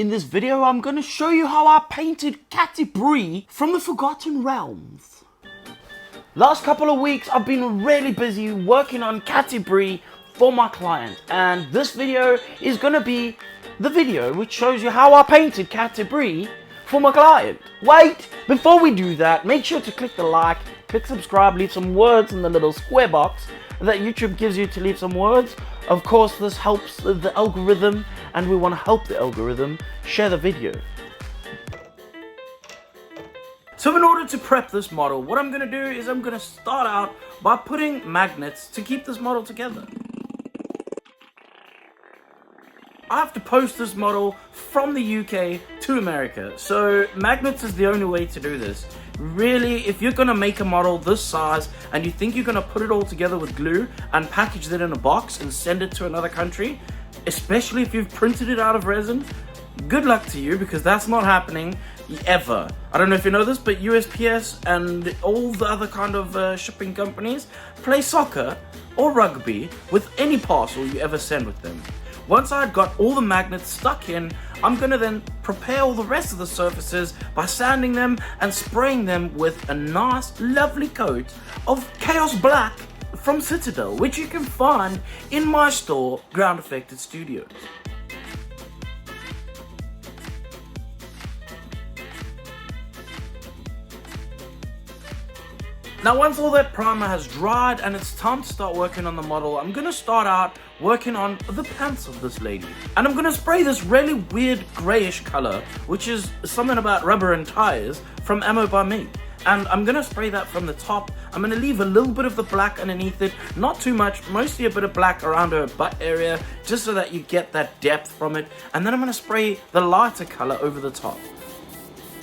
In this video, I'm going to show you how I painted Catti Brie from the Forgotten Realms. Last couple of weeks, I've been really busy working on Catti Brie for my client, and this video is going to be the video which shows you how I painted Catti Brie for my client. Wait, before we do that, make sure to click the like, click subscribe, leave some words in the little square box that YouTube gives you to leave some words. Of course, this helps the algorithm, and we want to help the algorithm share the video. So in order to prep this model, what I'm going to do is I'm going to start out by putting magnets to keep this model together. I have to post this model from the UK to America, so magnets is the only way to do this. Really, if you're gonna make a model this size and you think you're gonna put it all together with glue and package it in a box and send it to another country, especially if you've printed it out of resin, good luck to you, because that's not happening ever. I don't know if you know this, but USPS and all the other kind of shipping companies play soccer or rugby with any parcel you ever send with them. Once I've got all the magnets stuck in, I'm going to then prepare all the rest of the surfaces by sanding them and spraying them with a nice, lovely coat of Chaos Black from Citadel, which you can find in my store, Groundeffected Studios. Now once all that primer has dried and it's time to start working on the model, I'm going to start out working on the pants of this lady. And I'm going to spray this really weird greyish colour, which is something about rubber and tyres, from Ammo by Me. And I'm going to spray that from the top. I'm going to leave a little bit of the black underneath it, not too much, mostly a bit of black around her butt area, just so that you get that depth from it. And then I'm going to spray the lighter colour over the top.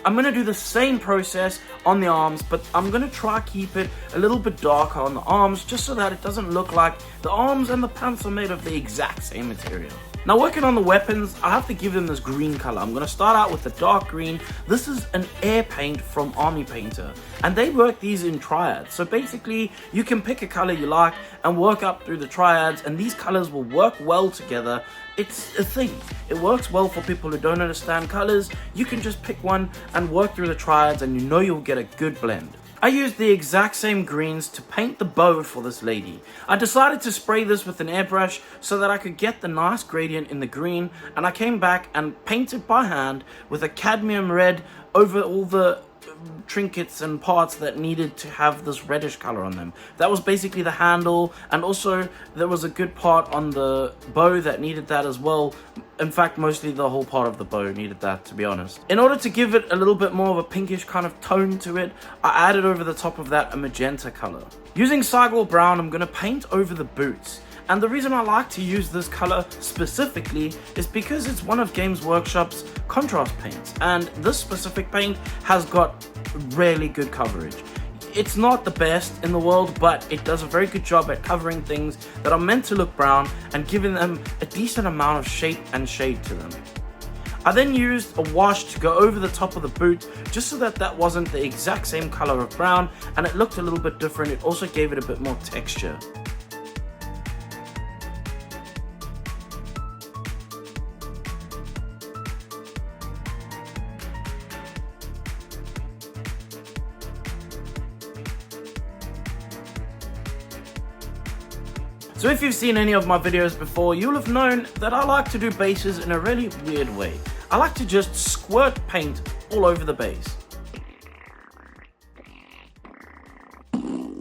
I'm going to do the same process on the arms, but I'm going to try keep it a little bit darker on the arms, just so that it doesn't look like the arms and the pants are made of the exact same material. Now working on the weapons, I have to give them this green color. I'm going to start out with the dark green. This is an air paint from Army Painter, and they work these in triads. So basically you can pick a color you like and work up through the triads, and these colors will work well together. It's a thing. It works well for people who don't understand colors. You can just pick one and work through the triads, and you know you'll get a good blend. I used the exact same greens to paint the bow for this lady. I decided to spray this with an airbrush so that I could get the nice gradient in the green, and I came back and painted by hand with a cadmium red over all the trinkets and parts that needed to have this reddish color on them. That was basically the handle, and also there was a good part on the bow that needed that as well. In fact, mostly the whole part of the bow needed that, to be honest. In order to give it a little bit more of a pinkish kind of tone to it, I added over the top of that a magenta color. Using Cygwall Brown, I'm going to paint over the boots. And the reason I like to use this color specifically is because it's one of Games Workshop's contrast paints, and this specific paint has got really good coverage. It's not the best in the world, but it does a very good job at covering things that are meant to look brown and giving them a decent amount of shape and shade to them. I then used a wash to go over the top of the boot, just so that that wasn't the exact same color of brown and it looked a little bit different. It also gave it a bit more texture. So if you've seen any of my videos before, you'll have known that I like to do bases in a really weird way. I like to just squirt paint all over the base. And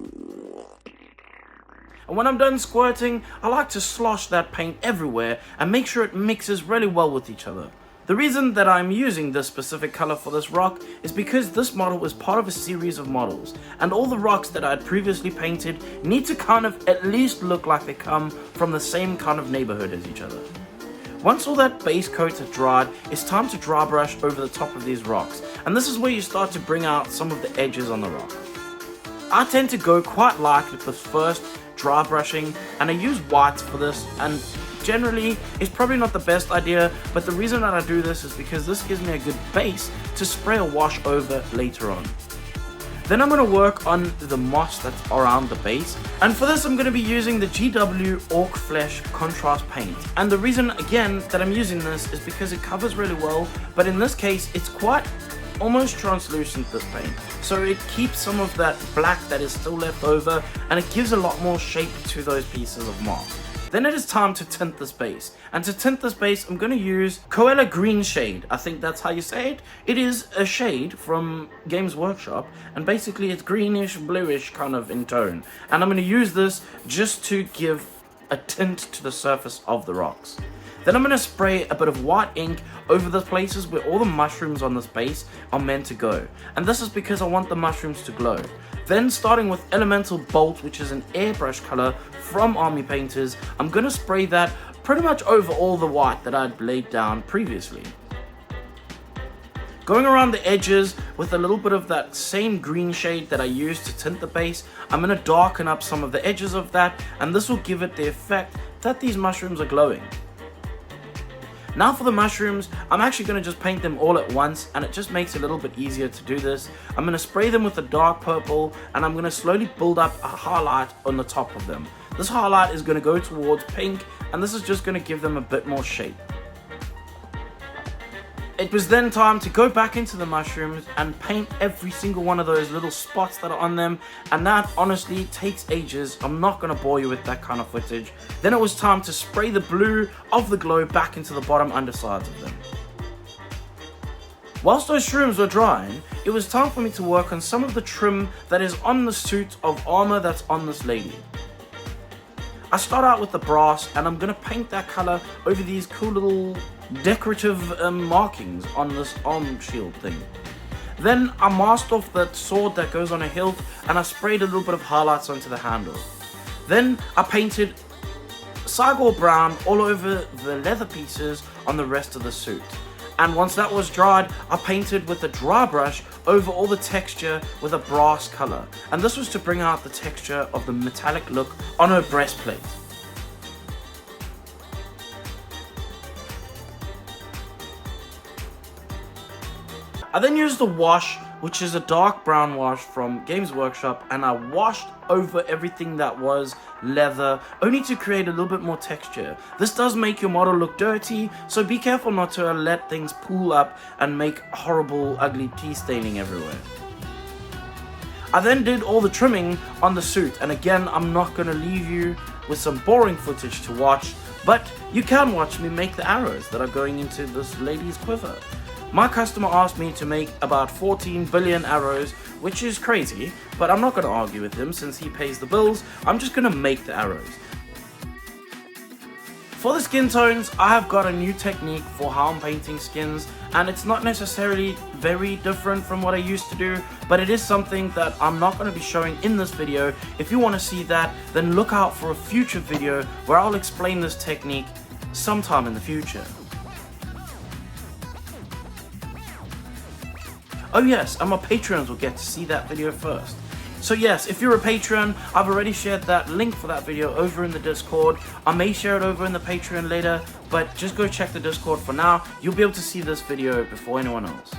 when I'm done squirting, I like to slosh that paint everywhere and make sure it mixes really well with each other. The reason that I'm using this specific color for this rock is because this model is part of a series of models, and all the rocks that I had previously painted need to kind of at least look like they come from the same kind of neighborhood as each other. Once all that base coat has dried, it's time to dry brush over the top of these rocks, and this is where you start to bring out some of the edges on the rock. I tend to go quite light with this first dry brushing, and I use whites for this, and generally it's probably not the best idea, but the reason that I do this is because this gives me a good base to spray a wash over later on. Then I'm going to work on the moss that's around the base, and for this I'm going to be using the GW Orc Flesh Contrast Paint. And the reason again that I'm using this is because it covers really well, but in this case it's quite almost translucent, this paint, so it keeps some of that black that is still left over, and it gives a lot more shape to those pieces of moss. Then it is time to tint this base, and to tint this base I'm going to use Koala Green Shade. I think that's how you say it. It is a shade from Games Workshop, and basically it's greenish, bluish kind of in tone, and I'm going to use this just to give a tint to the surface of the rocks. Then I'm going to spray a bit of white ink over the places where all the mushrooms on this base are meant to go, and this is because I want the mushrooms to glow. Then, starting with Elemental Bolt, which is an airbrush color from Army Painters, I'm going to spray that pretty much over all the white that I'd laid down previously. Going around the edges with a little bit of that same green shade that I used to tint the base, I'm going to darken up some of the edges of that, and this will give it the effect that these mushrooms are glowing. Now for the mushrooms, I'm actually going to just paint them all at once, and it just makes it a little bit easier to do this. I'm going to spray them with a dark purple, and I'm going to slowly build up a highlight on the top of them. This highlight is going to go towards pink, and this is just going to give them a bit more shape. It was then time to go back into the mushrooms and paint every single one of those little spots that are on them, and that honestly takes ages. I'm not going to bore you with that kind of footage. Then it was time to spray the blue of the glow back into the bottom undersides of them. Whilst those shrooms were drying, it was time for me to work on some of the trim that is on the suit of armor that's on this lady. I start out with the brass, and I'm going to paint that color over these cool little decorative markings on this arm shield thing. Then I masked off that sword that goes on a hilt, and I sprayed a little bit of highlights onto the handle. Then I painted Cygor brown all over the leather pieces on the rest of the suit. And once that was dried, I painted with a dry brush over all the texture with a brass color, and this was to bring out the texture of the metallic look on her breastplate. I then used the wash, which is a dark brown wash from Games Workshop, and I washed over everything that was leather, only to create a little bit more texture. This does make your model look dirty, so be careful not to let things pool up and make horrible, ugly tea staining everywhere. I then did all the trimming on the suit, and again, I'm not going to leave you with some boring footage to watch, but you can watch me make the arrows that are going into this lady's quiver. My customer asked me to make about 14 billion arrows, which is crazy, but I'm not going to argue with him since he pays the bills. I'm just going to make the arrows. For the skin tones, I have got a new technique for how I'm painting skins, and it's not necessarily very different from what I used to do, but it is something that I'm not going to be showing in this video. If you want to see that, then look out for a future video where I'll explain this technique sometime in the future. Oh yes, and my Patreons will get to see that video first. So yes, if you're a Patreon, I've already shared that link for that video over in the Discord. I may share it over in the Patreon later, but just go check the Discord for now. You'll be able to see this video before anyone else.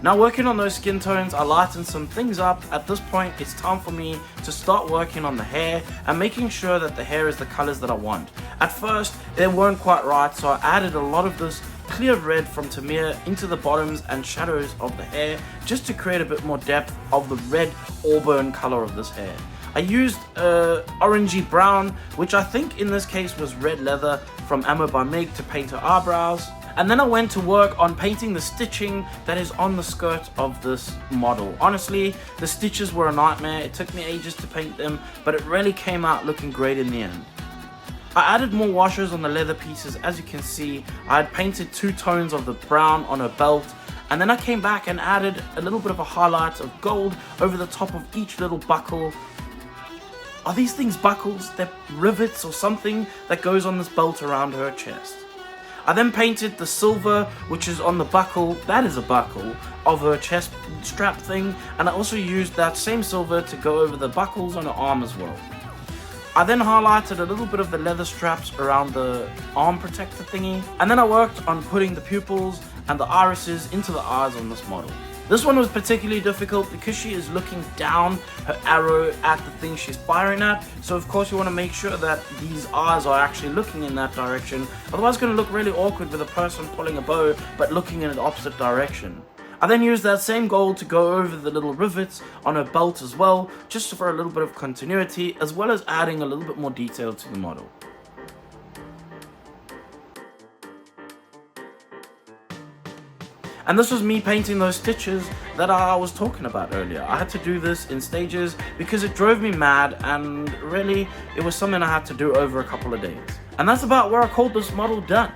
Now working on those skin tones, I lightened some things up. At this point, it's time for me to start working on the hair and making sure that the hair is the colors that I want. At first, they weren't quite right, so I added a lot of this clear red from Tamir into the bottoms and shadows of the hair just to create a bit more depth of the red auburn color of this hair. I used orangey brown, which I think in this case was red leather from Ammo by Mig to paint her eyebrows. And then I went to work on painting the stitching that is on the skirt of this model. Honestly, the stitches were a nightmare. It took me ages to paint them, but it really came out looking great in the end. I added more washes on the leather pieces. As you can see, I had painted 2 tones of the brown on her belt, and then I came back and added a little bit of a highlight of gold over the top of each little buckle. Are these things buckles? They're rivets or something that goes on this belt around her chest. I then painted the silver, which is on the buckle, that is a buckle, of her chest strap thing, and I also used that same silver to go over the buckles on her arm as well. I then highlighted a little bit of the leather straps around the arm protector thingy, and then I worked on putting the pupils and the irises into the eyes on this model. This one was particularly difficult because she is looking down her arrow at the thing she's firing at, so of course you want to make sure that these eyes are actually looking in that direction, otherwise it's going to look really awkward with a person pulling a bow but looking in the opposite direction. I then used that same gold to go over the little rivets on her belt as well, just for a little bit of continuity, as well as adding a little bit more detail to the model. And this was me painting those stitches that I was talking about earlier. I had to do this in stages because it drove me mad, and really it was something I had to do over a couple of days. And that's about where I called this model done.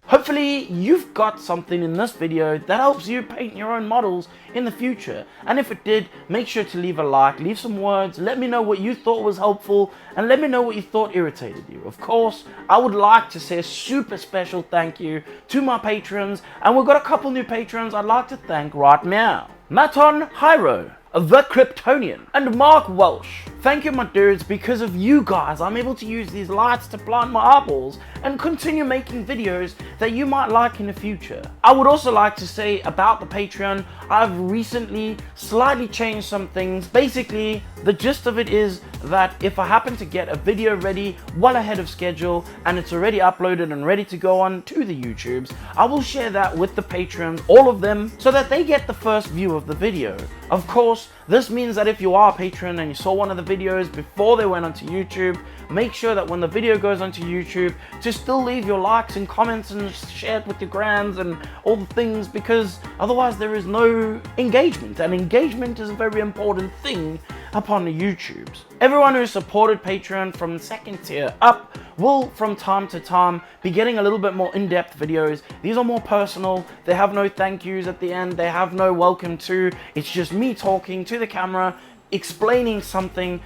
Hopefully you've got something in this video that helps you paint your own models in the future, and if it did, make sure to leave a like, leave some words, let me know what you thought was helpful, and let me know what you thought irritated you. Of course, I would like to say a super special thank you to my patrons, and we've got a couple new patrons I'd like to thank right now. Maton Hyro, The Kryptonian, and Mark Welsh. Thank you, my dudes. Because of you guys, I'm able to use these lights to plant my eyeballs and continue making videos that you might like in the future. I would also like to say about the Patreon, I've recently slightly changed some things. Basically, the gist of it is that if I happen to get a video ready well ahead of schedule and it's already uploaded and ready to go on to the YouTubes, I will share that with the patrons, all of them, so that they get the first view of the video. Of course, this means that if you are a patron and you saw one of the videos before they went onto YouTube, make sure that when the video goes onto YouTube to still leave your likes and comments and share it with your grands and all the things, because otherwise there is no engagement, and engagement is a very important thing upon the YouTubes. Everyone who supported Patreon from the second tier up will from time to time be getting a little bit more in-depth videos. These are more personal, they have no thank yous at the end, they have no welcome to, it's just me talking to the camera, explaining something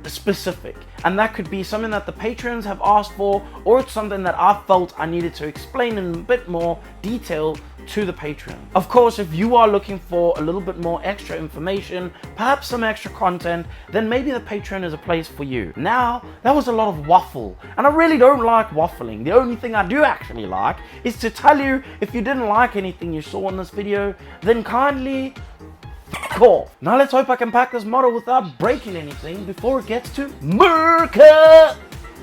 specific, and that could be something that the patrons have asked for, or it's something that I felt I needed to explain in a bit more detail to the patron. Of course, if you are looking for a little bit more extra information, perhaps some extra content, then maybe the Patreon is a place for you. Now, that was a lot of waffle, and I really don't like waffling. The only thing I do actually like is to tell you, if you didn't like anything you saw in this video, then kindly fuck off. Now let's hope I can pack this model without breaking anything before it gets to Merca!